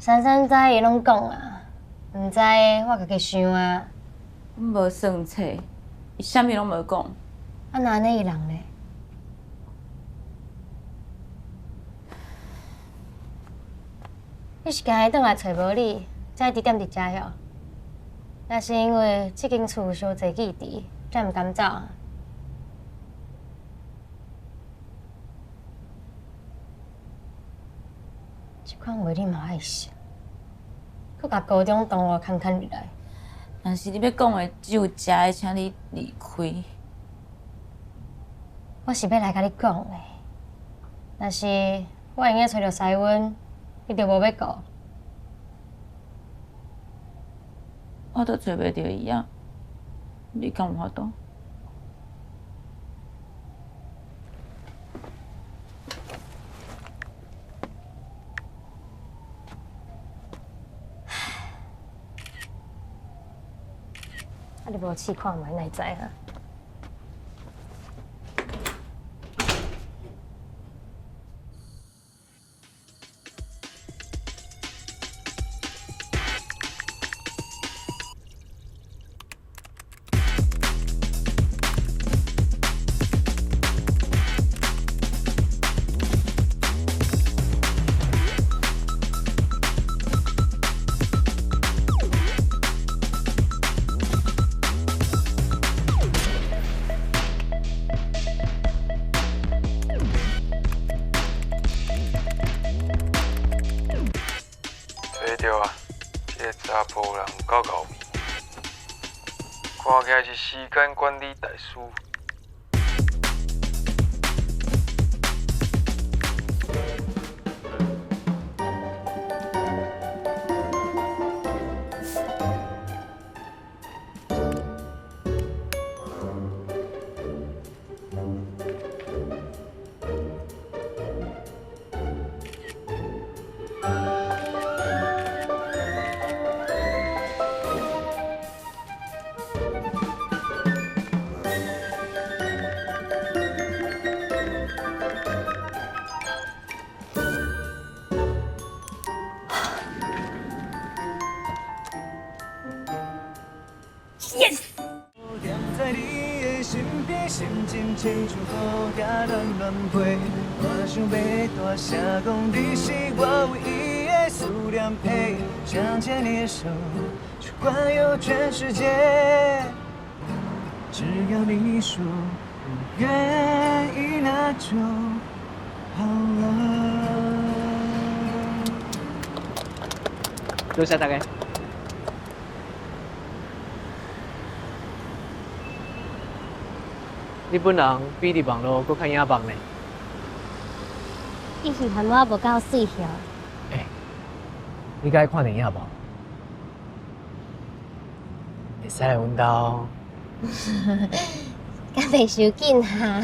珊珊知伊拢讲啊，唔知我家己想啊。阮无算册，伊啥物拢无讲。啊，那安尼伊人咧？你是今日转来找无你，才伫踮伫遮哟？那是因为这间厝伤侪记忆，才毋甘走啊？这款话你嘛爱写，佮甲高中同学牵入来。但是你要讲的只有遮的，请你离开。我是要来甲你讲的，但是我用个找着师阮，你就无要顾。我都找袂着伊啊，你敢有法度？啊，你无试看嘛，哪会知啊？对着啊，这个查甫人有够牛味，看起来是时间管理大师。在你的身边，心情清楚后甲乱乱飞。我想要大声讲，你是我唯一的思念配。想牵你的手，去环游全世界。只要你说你愿意，那就好了。多少大概？你本人比伫网络搁较影棒呢。你是嫌我无够水晓？你该看电影无？会使来阮兜。敢袂伤紧哈？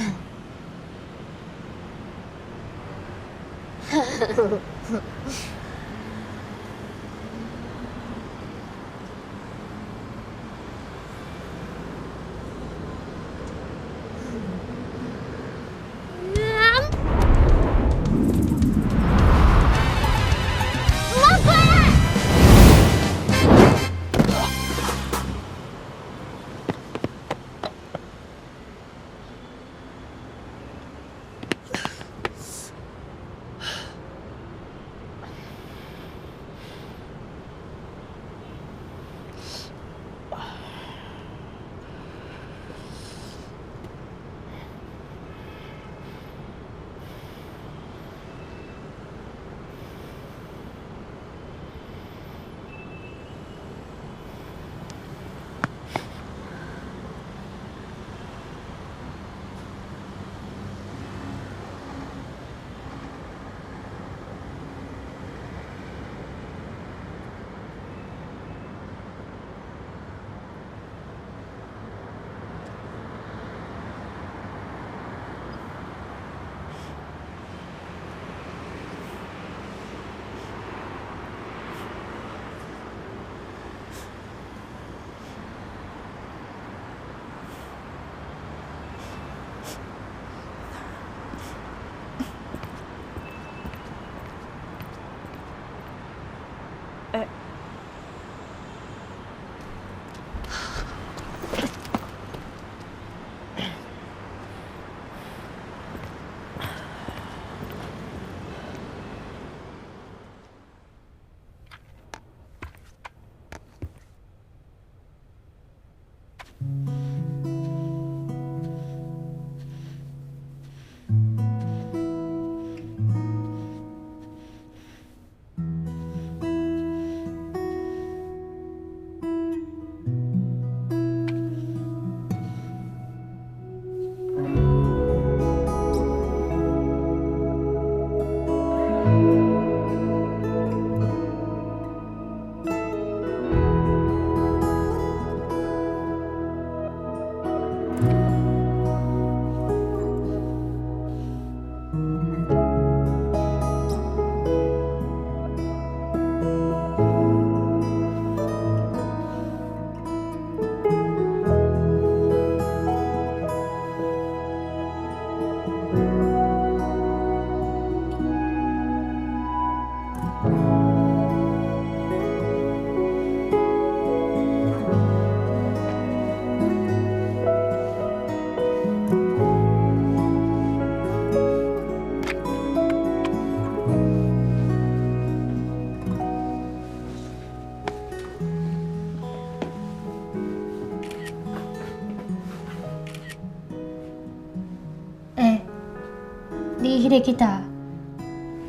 迄个吉他，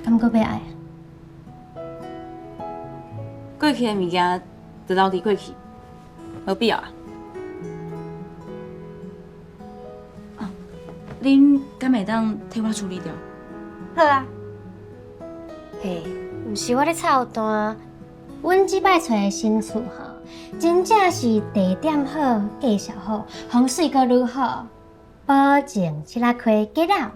敢阁要爱？过去的物件就留伫过去，无必要啊。啊，恁敢会当替我处理掉？好啊。嘿，毋是我咧操蛋，阮即摆找的新厝吼，真正是地点好、介绍好，风水阁愈好，保证即拉开结了。